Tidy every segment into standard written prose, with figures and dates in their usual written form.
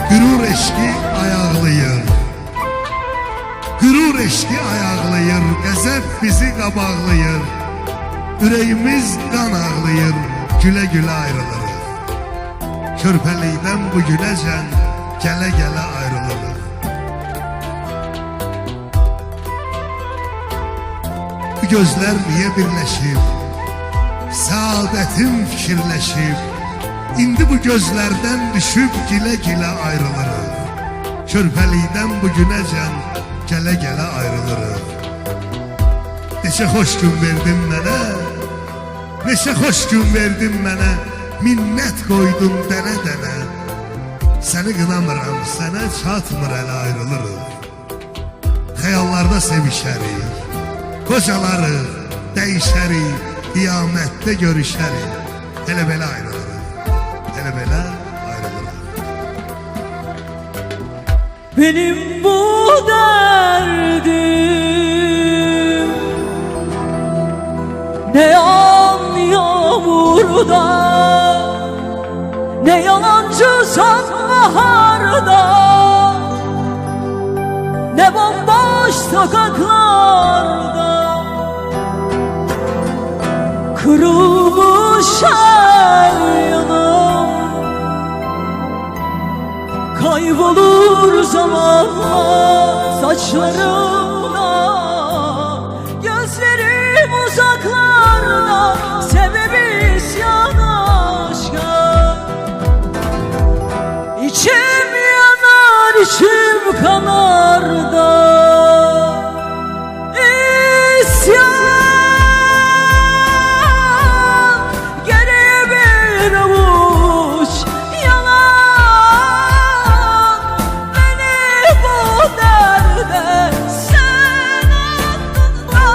Qürur eşki ayaqlayır, qürur eşki ayaqlayır, qəzəb bizi qabaqlayır, ürəyimiz qan ağlayır, gülə-gülə ayrılırıq. Körpəlikdən bu günəcən gələ-gələ ayrılırıq. Bu gözlər niyə birləşib, səadətim fikirləşib, İndi bu gözlərdən düşüb gilə-gilə ayrılırıq. Körpəlikdən bu günəcən gələ-gələ ayrılırıq. Neçə xoş gün verdin mənə, neçə xoş gün verdin mənə, minnət qoydun dənə-dənə. Səni qınamıram, sənə çatmır ələ ayrılırıq. Xəyallarda sevişərik, qocalarıq, dəyişərik, qiyamətdə görüşərik. Elə belə ayrılırıq. Elə belə ayrılırıq. Benim bu derdim ne yağan yağmurda, ne yalancı sonbaharda, ne bomboş sokaklarda, kırılmış her yanım kaybolur zamanla saçlarımda. Gözlerim uzaklarda, sebebi isyan aşka. İçim yanar, içim kanar da isyan. Geriye bir avuç yalan, beni bu derde sen attın da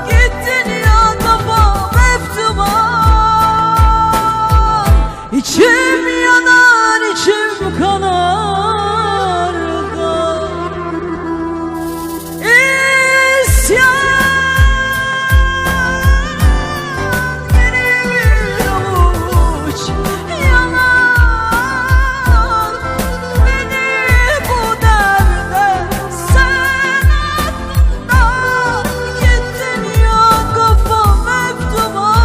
gittin ya, kafam hep duman. İçim yanar, içim kanar da isyan. Geriye bir avuç yalan, beni bu derde sen attın da gittin ya, kafam hep duman.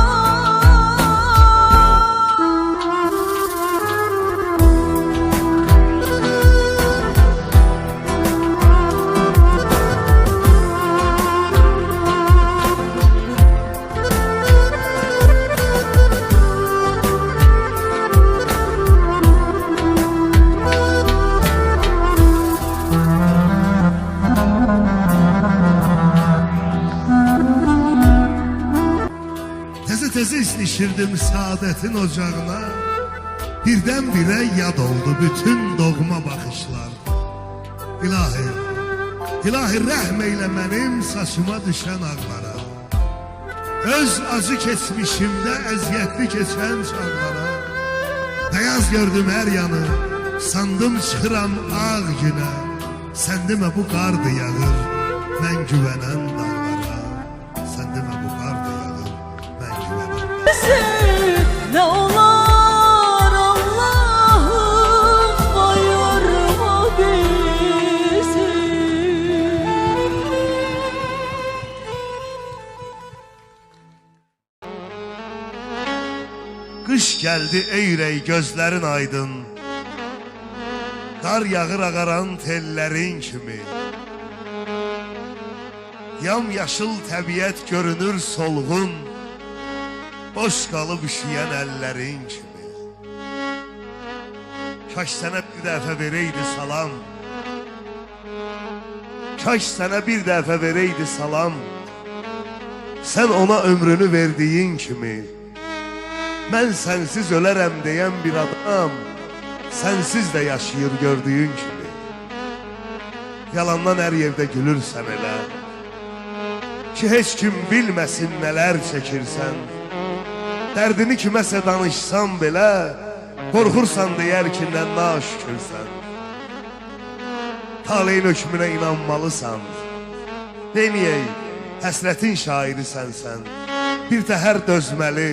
Təzə-təzə istişirdim saadətin ocağına, birdən-birə yad oldu bütün doğma baxışlar. İlahi, ilahi rəhm eylə mənim saçıma düşən ağlara, öz acı keçmişimdə əziyyətli keçən çağlara. Bəyaz gördüm hər yanı, sandım çıxıram ağ günə. Sən demə bu qardı yağır, mən güvənən dağlara. Sən demə bu qardı yağır, mən güvənən. Ne olar Allah'ım, ayırma bizi. Qış gəldi ey ürək gözlərin aydın, qar yağır ağaran tellərin kimi. Yamyaşıl təbiət görünür solğun, boş qalıb üşüyən əllərin kimi. Kaş sənə bir dəfə verəydi salam, kaş sənə bir dəfə verəydi salam. Sən ona ömrünü verdiyin kimi, mən sənsiz ölərəm deyən bir adam, sənsiz də yaşayır gördüyün kimi. Yalandan hər yerdə gülürsən elə, ki heç kim bilməsin nələr çəkirsən. Dərdini kiməsə danışsan belə, qorxursan deyərkindən naşükürsən. Taleyin hökmünə inanmalısan, deməyək həsrətin şairisən sən. Bir təhər dözməli,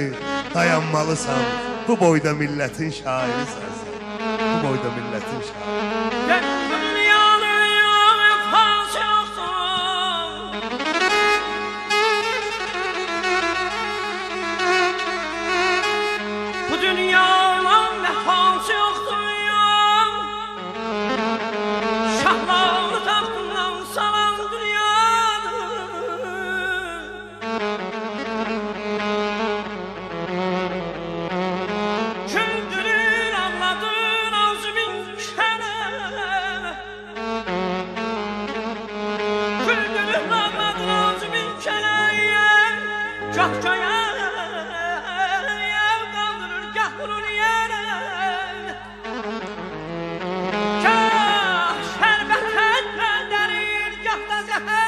dayanmalısan, bu boyda millətin şairisən sən. Bu bu boyda milletin şairi. Bu dünyanın vefası yoktur ya. Şahları tahtından salan dünyadır. Küldürür anladın ağzı bin kere. Küldürür anladın ağzı bin kere. Catkaya vurur yere. Kah şerbet derir, kah da zehre.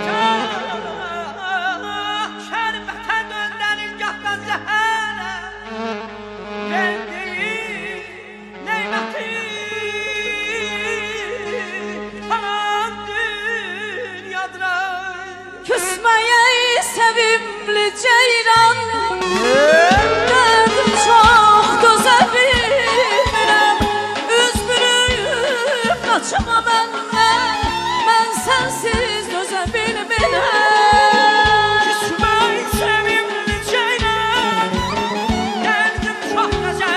Kah şerbet döndürür, kah da zehre. Verdiği nimeti falan dünyadır. Küsmeye sevimli ceylan, derdim çok döze bilmirəm. Üz bürüyüb kaçma benden, ben sensiz döze bilmirəm. Küsmeyi sevimli ceylan, derdim çok döze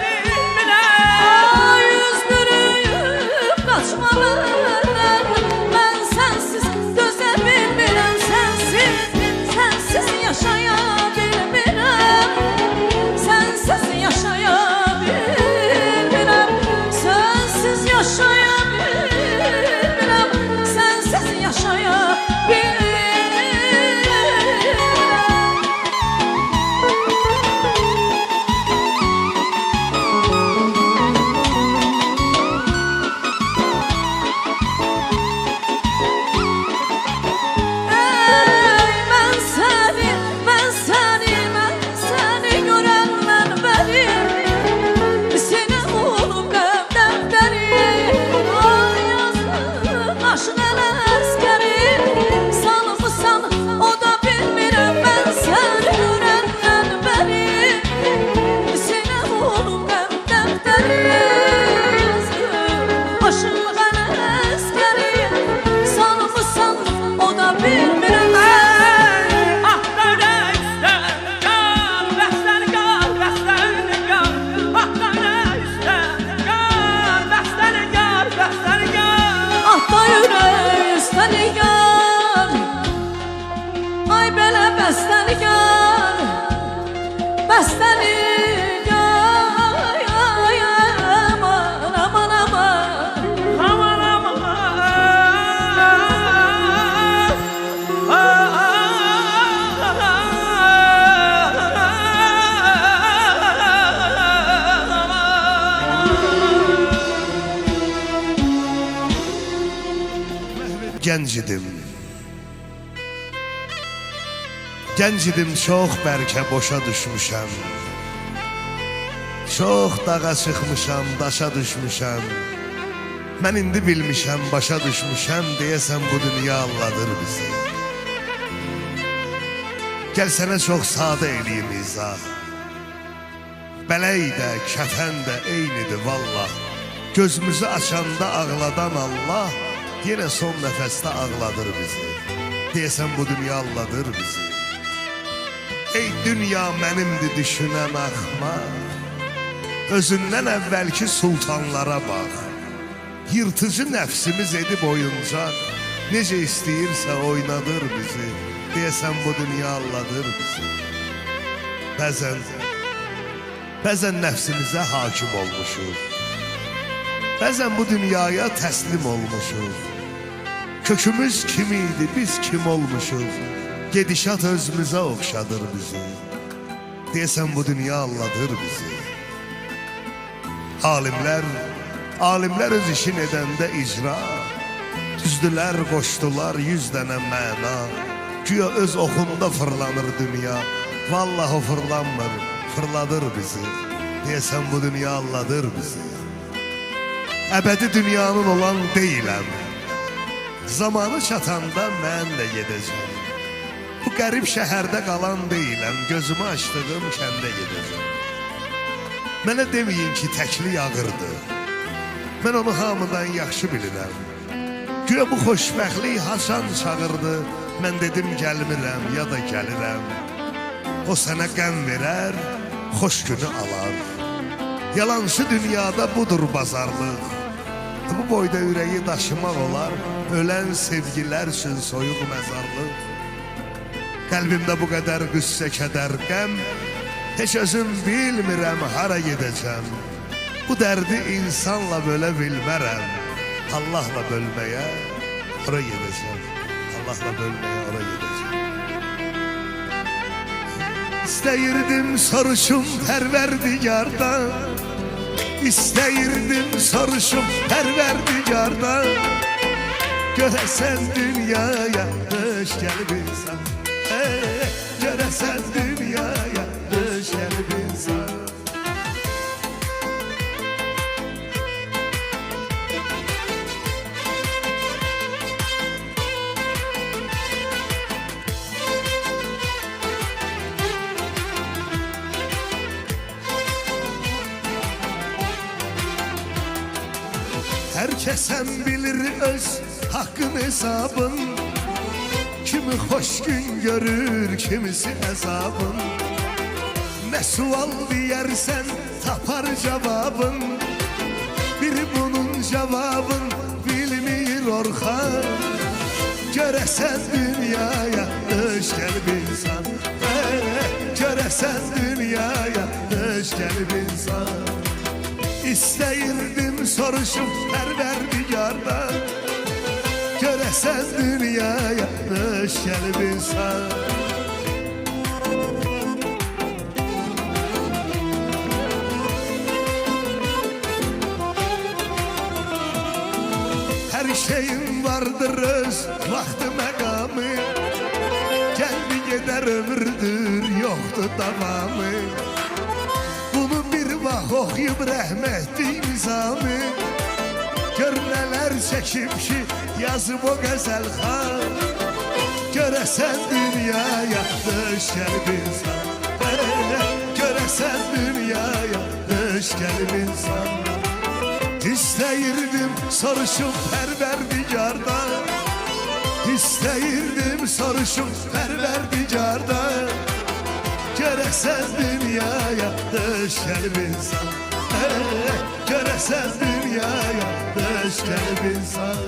bilmirəm. Üz bürüyüb kaçma benden, ben sensiz döze bilmirəm. Sensiz yaşaya bilmirəm. Sensiz yaşaya bilmirəm. Sensiz yaşaya bilmirəm. Sensiz yaşaya bilmirəm. Ey mən səni görəndən bəri Sinə olub dəftəri. Ay yazıq aşıq ələskəri, salmısan o da bilmirəm. Mən səni görəndən bəri Sinə olub dəftəri. Yazıq aşıq ələskəri, salmısan o da bilmirəm. Ahda yürək üstəligar, ay belə bəstəligar, bəstəligar, aman aman aman. Aman aman. Gənc idim. Gənc idim, çox bəlkə boşa düşmüşəm. Çox dağa çıxmışam, daşa düşmüşəm. Mən indi bilmişəm, başa düşmüşəm. Deyəsən bu dünya alladır bizi. Gəl sənə çox sadə eləyim izah. Bələk də, kəfən də eynidir vallah. Gözümüzü açanda ağladan Allah yenə son nəfəsdə ağladır bizi. Deyəsən bu dünya alladır bizi. Ey dünya mənimdir düşünən axmaq. Özündən əvvəlki sultanlara bax. Yırtıcı nəfsimiz edib oyuncaq. Necə istəyirsə oynadır bizi. Deyəsən bu dünya alladır bizi. Bəzən nəfsimizə hakim olmuşuq. Bəzən bu dünyaya təslim olmuşuq. Kökümüz kim idi, biz kim olmuşuq. Gedişat özümüzə oxşadır bizi. Deyəsən bu dünya alladır bizi. Alimlər öz işin edəndə icra. Düzdülər, qoşdular 100 dənə məna. Güya öz oxunda fırlanır dünya. Vallahi o fırlanmır, fırladır bizi. Deyəsən bu dünya alladır bizi. Əbədi dünyanın olan deyiləm. Zamanı çatanda mən də gedəcəm. Bu qərib şəhərdə qalan deyiləm. Gözümü açdığım kəndə gedəcəm. Mənə deməyin ki, təkli yağırdı. Mən onu hamıdan yaxşı bilirəm. Güya bu xoşbəxtlik haçan çağırdı. Mən dedim gəlmirəm ya da gəlirəm. O sənə qəm verər, xoş günü alar. Yalançı dünyada budur bazarlıq. Bu boyda ürəyi daşımaq olar. Ölən sevgilər üçün soyuq məzarlıq. Qəlbimdə bu qədər qüssə, kədər, qəm. Heç özüm bilmirəm hara gedəcəm. Bu dərdi insanla bölə bilmərəm. Allahla bölməyə ora gedəcəm. Allahla bölməyə ora gedəcəm. İstəyirdim soruşum Pərverdigardan. İstəyirdim soruşum Pərverdigardan. Görəsən dünyaya döş gəlib insan. Görəsən dünyaya döş gəlib insan. Herkesen bilir öz hakkın hesabın. Kimi hoş gün görür, kimisi hesabın. Ne sual diyersen tapar cevabın. Biri bunun cevabın bilmir Orhan. Göresen dünyaya döş gelip insan. Göresen dünyaya döş gelip insan. İstəyirdim soruşum Pərverdigardan. Görəsən dünyaya döş gəlib insan. Hər şeyin vardır öz vaxtı məqamı. Gəldi gedər ömürdür, yoxdur davamı. Vah oxuyub rəhmətli Nizami. Gör nələr çəkib ki yazıb o qəzəl xan. Görəsən dünyaya döş gəlib insan. Görəsən dünyaya döş gəlib insan. İstəyirdim soruşum Pərverdigardan. İstəyirdim soruşum Pərverdigardan. Görəsən dünyaya döş gəlib insan. Görəsən dünyaya döş gəlib insan.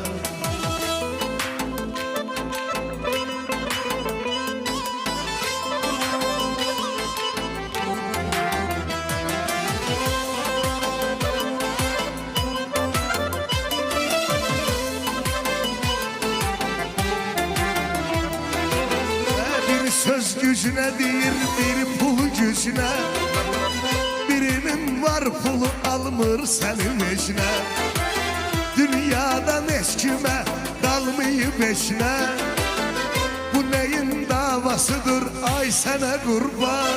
Bir söz gücüne deyir, bir pul gücüne. Birinin var pulu almır senin eşine. Dünyadan eskime dalmayıp eşine. Bu neyin davasıdır ay sana kurban.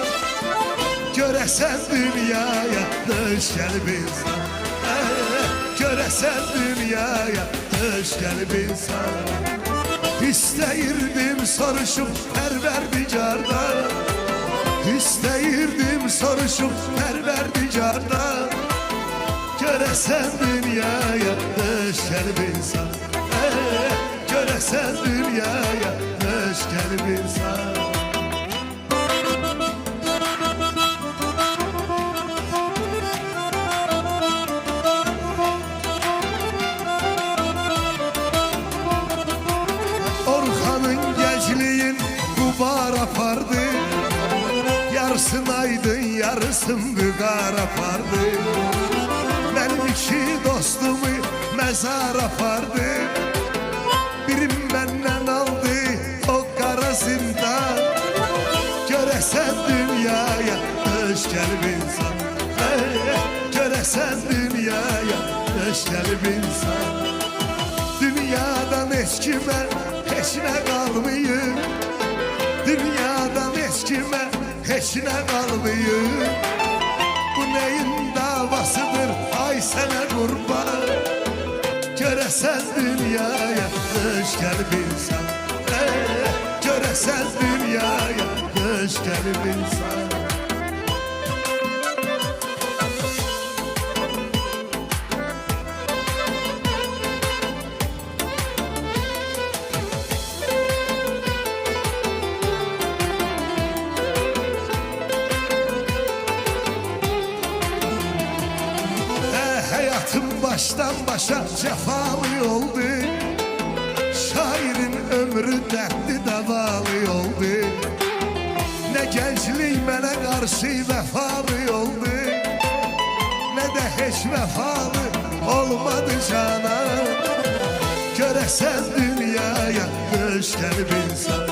Görəsən dünyaya döş gəlib insan. Görəsən dünyaya döş gəlib insan. İstəyirdim soruşum Pərverdigardan. İstəyirdim soruşum Pərverdigardan. Görəsən dünyaya döş gəlib insan. Görəsən dünyaya döş gəlib insan. Orxanın gəncliyin qubar apardı. Yarısın aydın, yarısın büqar apardı. Mənim iki dostumu məzar apardı. Birim məndən aldı o qara zindan. Görəsən dünyaya döş gəlib insan. Görəsən dünyaya döş gəlib insan. Dünyadan eskimə heç nə qalmayıb. Dünyadan eskimə heç nə qalmayıb. Bu neyin davasıdır ay sənə qurban. Görəsən dünyaya döş gəlib insan. Görəsən dünyaya döş gəlib insan. Hayatım baştan başa cefalı oldu. Şairin ömrü dertli davalı oldu. Ne gençlik mənə karşı vefalı oldu, ne de hiç vefalı olmadı canan. Göresen dünyaya hoş gelip insan,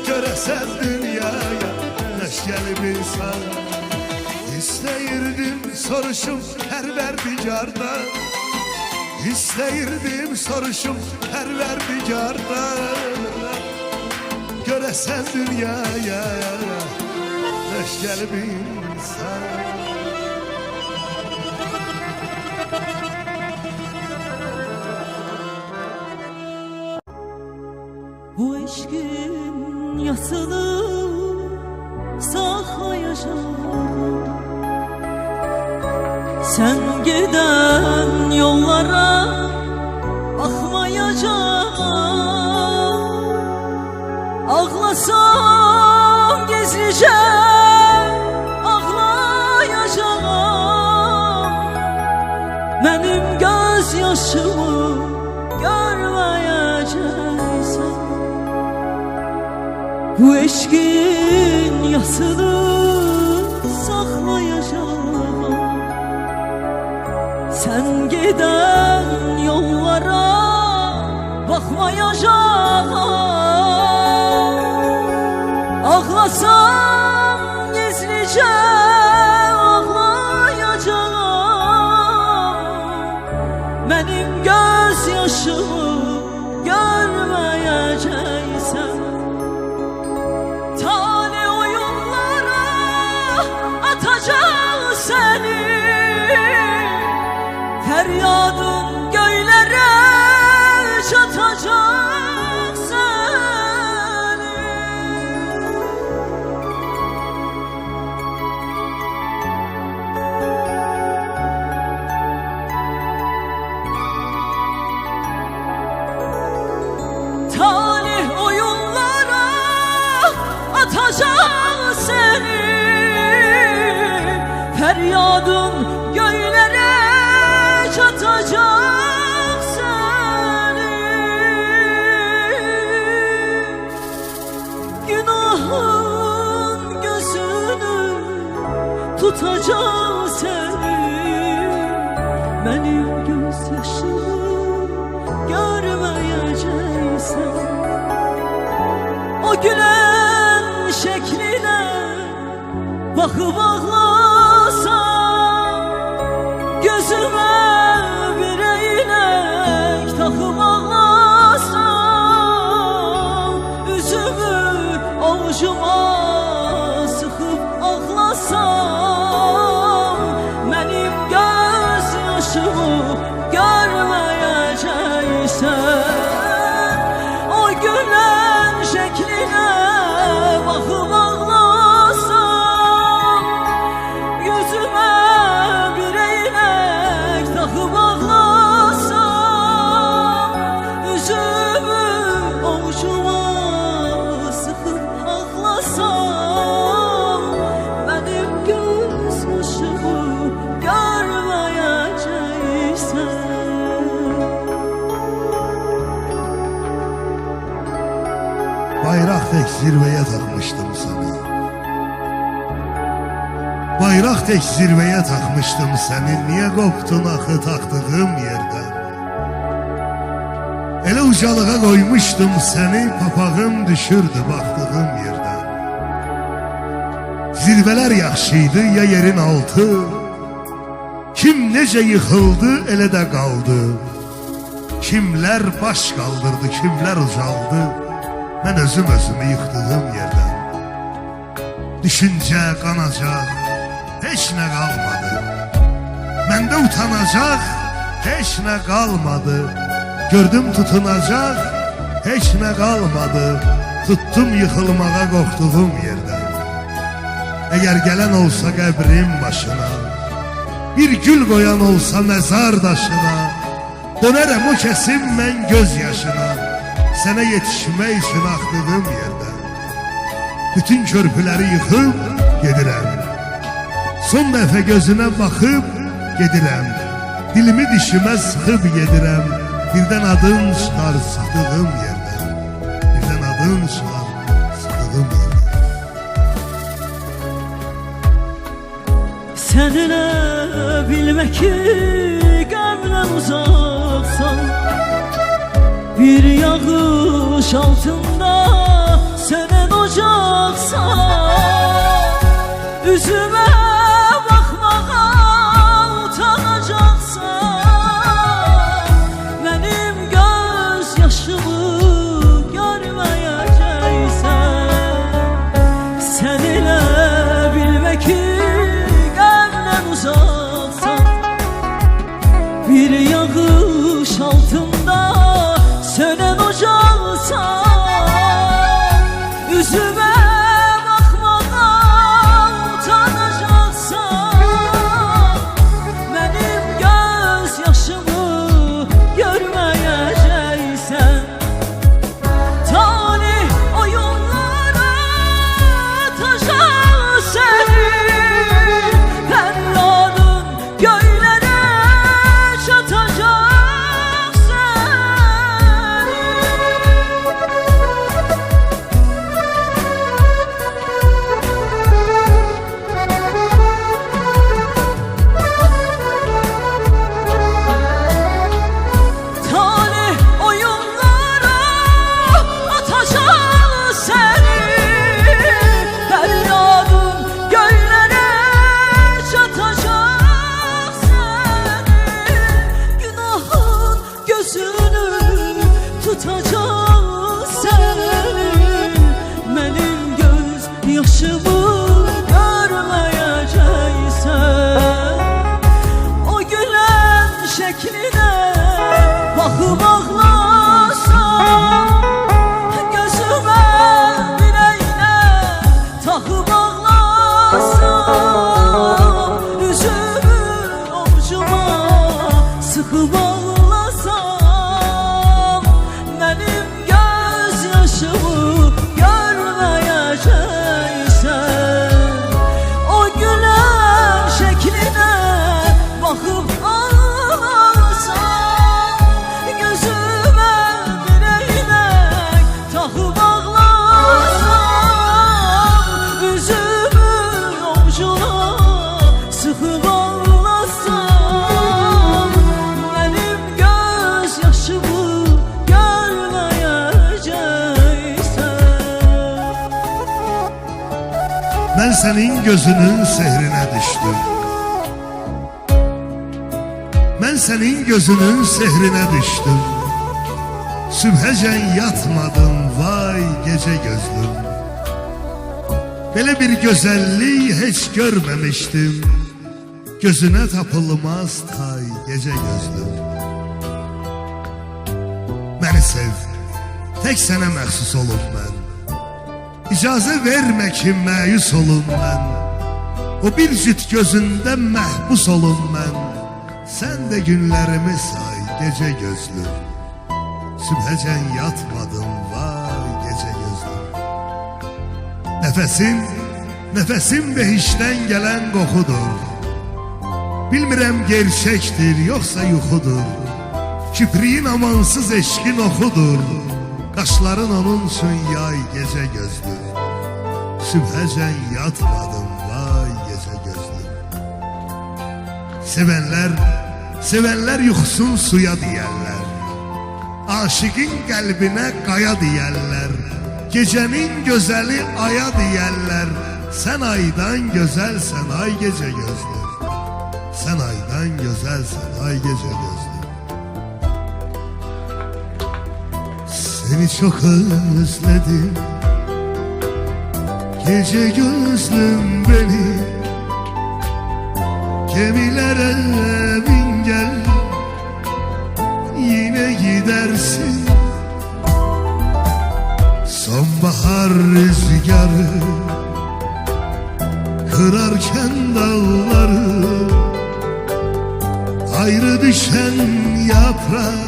göresen dünyaya hoş gelip insan. İsteyirdim soruşum Pərverdigardan, İsteyirdim soruşum Pərverdigardan. Göresen dünyaya hoş gelip insan. Bu eşkin yasını saklayacağım. Sen giden yollara bakmayacağım. Ağlasam gizlice ağlayacağım. Benim gözyaşımı görmeyeceksin. Bu eşkin yasını saklayacağım. Sen giden yollara bakmayacağım. Ağlasam gizlice ağlayacağım. Benim gözyaşımı görmeyeceksen. Tane oyunlara atacağım seni. Feryadın göylere çatacak seni. Talih oyunlara atacak seni. Feryadın göylere çatacak seni. Günahın gözünü tutacak seni. Benim gözyaşımı görmeyeceksin. O gülen şekline bakıp ağlasam, gözüme bir eylek takıp ağlasam, üzümü avucuma sıkıp ağlasam, benim gözyaşımı görmeyeceksen. O gülen şekline bakıp ağlasam, yüzüme bir eylek takıp ağlasam, üzümü avucuma sıkıp ağlasam, benim gözyaşımı görmeyeceksen. Bayrak tek zirveye takmıştım seni. Bayrak tek zirveye takmıştım seni. Niye koptun axı taktığım yerden? Elə ucalığa koymuştum seni. Papağım düşürdü baktığım yerden. Zirveler yaxşıydı ya yerin altı. Kim nece yıkıldı elə de kaldı. Kimler baş kaldırdı, kimler ucaldı. Ben özümü yıktığım yerden. Düşünce kanacak hiç ne kalmadı. Bende utanacak hiç ne kalmadı. Gördüm tutunacak hiç ne kalmadı. Tuttum yıkılmağa korktuğum yerden. Eğer gelen olsa qəbrim başına, bir gül koyan olsa mezar taşına, dönerem o kesim ben gözyaşına. Sənə yetişmək üçün axdığım yerdə bütün körpüləri yıxıb gedirəm. Son dəfə gözünə baxıb gedirəm. Dilimi dişime sıkıp yedirem, birden adın çıkar sıktığım yerden. Birden adın çıkar sıktığım yerden. Sen elə bilmə ki, qəmdən uzaqsan. Bir yağış altında sönən ocaqsan. Üzümə baxmağa utanacaqsan. Mənim göz yaşımı görməyəcəksən. Sən elə bilmə ki, uzaksan. Bir yağış altında sönen ocaksan. Üzüme bakmadan utanacaksan. Benim göz yaşımı görmeyeceksen. Talih oyunlara taşar seni. Göylere çatacak seni. Talih oyunlara atacak seni. Feryadın göylere çatacak. Gözünü tutacak senin. Benim göz yaşımı görmeyeceksen. O gülen şekline bakıp ağlasan. Gözüme bileğine takıp ağlasan. Üzümü omcuma sıkıp ağlasam. Benim göz yaşımı görmeyeceksen. O gülen şekline bakıp ağlasam. Gözüme bileğine takıp ağlasam. Üzümü omcuna sıkıp ağlasam. Benim göz yaşımı görmeyeceksen. Ben senin gözünün sehrine düştüm. Ben senin gözünün sehrine düştüm. Sübhecen yatmadım vay gece gözlüm. Böyle bir güzelliği hiç görmemiştim. Gözüne tapılmaz tay gece gözlüm. Beni sev, tek sana məxsus olum ben. İcazə vermə ki məyus olum mən. O bir cüt gözündə məhbus olum mən. Sən də günlərimi say gecə gözlüm. Sübhəcən yatmadım vay gecə gözlüm. Nəfəsim behişdən gələn qoxudur. Bilmirəm gerçəkdir yoxsa yuxudur. Kipriyin amansız eşkin oxudur. Qaşların onun üçün yay gecə gözlüm. Sübhəcən yatmadım vay gecə gözlüm. Sevənlər yuxusun suya deyərlər. Aşıqın qəlbinə qaya deyərlər. Gecənin gözəli aya deyərlər. Sən aydan gözəlsən ay gecə gözlüm. Sən aydan gözəlsən ay gecə gözlüm. Seni çok özledim gece gözlüm beni. Gemilere bin gel yine gidersin. Sonbahar rüzgarı kırarken dalları. Ayrı düşen yaprak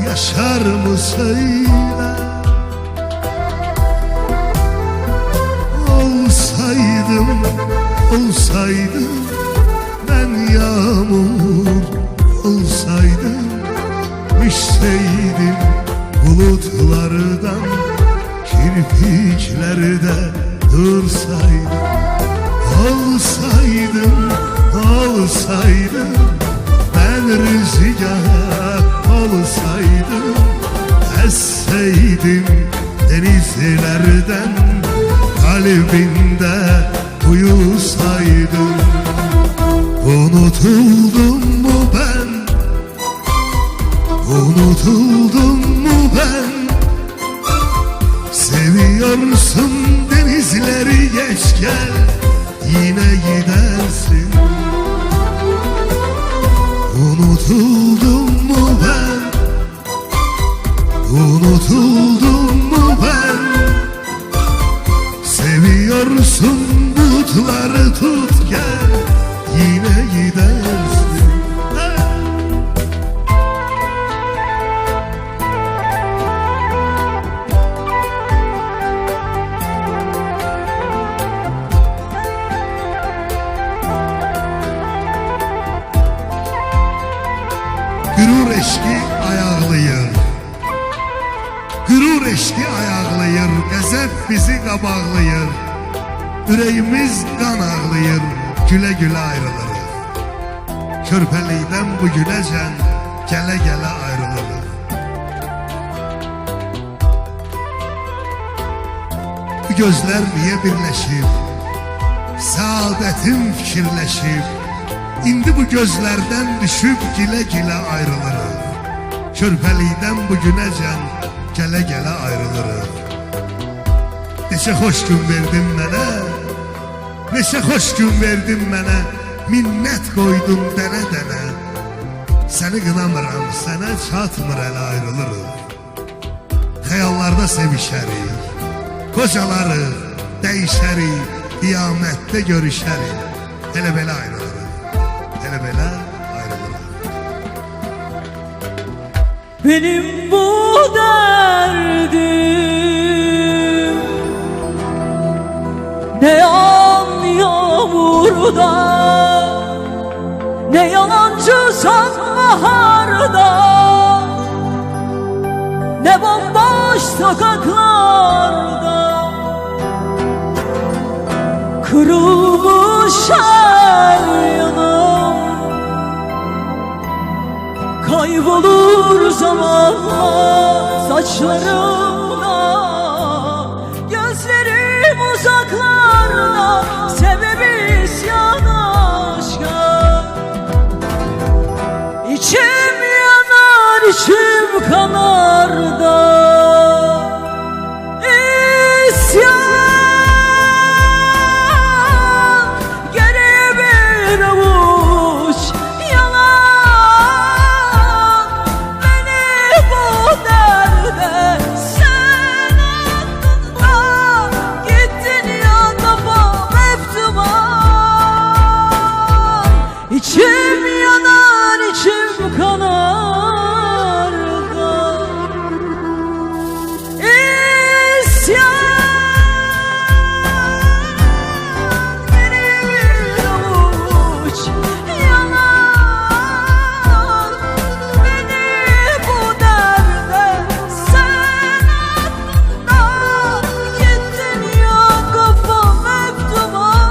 yaşar mı söyle. Olsaydım ben yağmur yağmur olsaydım, düşseydim bulutlardan, kirpiklerde dursaydım. Olsaydım ben rüzgar olsaydım, esseydim denizlerden, kalbimde uyusaydım. Unutuldum mu ben? Unutuldum mu ben? Seviyorsun denizleri, geç gel yine gidersin. Unutuldum mu ben? Unutuldum mu ben? Seviyorsun bulutları, tut gel yine gidersin. Gürur eşki ayaqlayır, gürur eşki ayaqlayır, qəzəb bizi qabaqlayır, ürəyimiz qan ağlayır, gülə gülə ayrılırıq. Körpəlikdən bu günəcən gələ gələ ayrılırıq. Bu gözlər niyə birləşib, saadətim fikirləşib, İndi bu gözlərdən düşüb gilə-gilə ayrılırıq. Körpəlikdən bu günəcən gələ-gələ ayrılırıq. Neçə xoş gün verdin mənə, neçə xoş gün verdin mənə, minnət qoydum dənə-dənə. Səni qınamıram, sənə çatmır ələ ayrılırıq. Xəyallarda sevişərik, qocalarıq, dəyişərik, qiyamətdə görüşərik. Elə belə ayrılırıq. Hele belə ayrılırıq. Benim bu derdim ne yağan yağmurda, ne yalancı sonbaharda, ne bomboş sokaklarda, kırılmış her yanım, kaybolur zamanla saçlarımda, gözlerim uzaklarda, sebebi isyan aşka. İçim yanar, içim kanar da isyan, geriye bir avuç yalan. Beni bu derde sen attın da gittin ya, kafam hep duman. İçim yanar, içim kanar da isyan, geriye bir avuç yalan. Beni bu derde sen attın da gittin ya, kafam hep duman.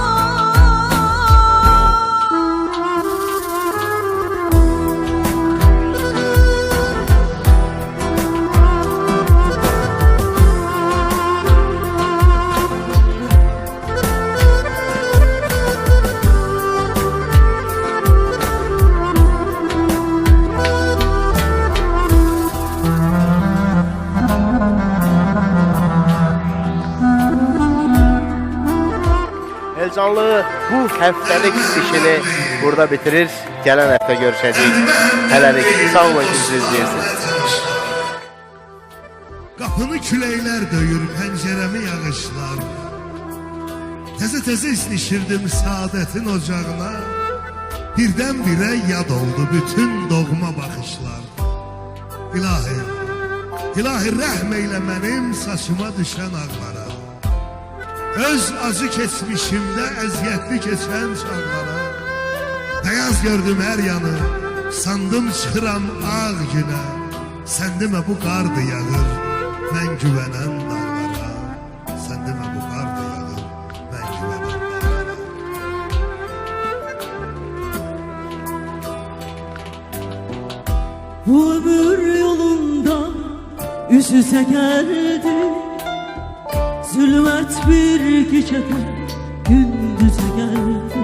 Elcanlı bu həftəlik işini burada bitirir. Gələn həftə görüşəcəyik. Hələlik sağ olun ki, bizi izləyirsiniz. Qapını küləklər döyür, pəncərəmi yağışlar. Təzə-təzə isnişirdim saadətin ocağına. Birdən-birə yad oldu bütün doğma baxışlar. İlahi, ilahi rəhm eylə mənim saçıma düşən ağlara. Öz acı keçmişimdə əziyyətli keçən çağlara. Beyaz gördüm her yanı, sandım çıxıram ağ günə. Sən demə bu qardı yağır, mən güvənən dağlara. Sən demə bu qardı yağır, mən güvənən dağlara. Bu ömür yolunda üz üzə gəldik, zülmət bir gecədə gündüzə gəldi.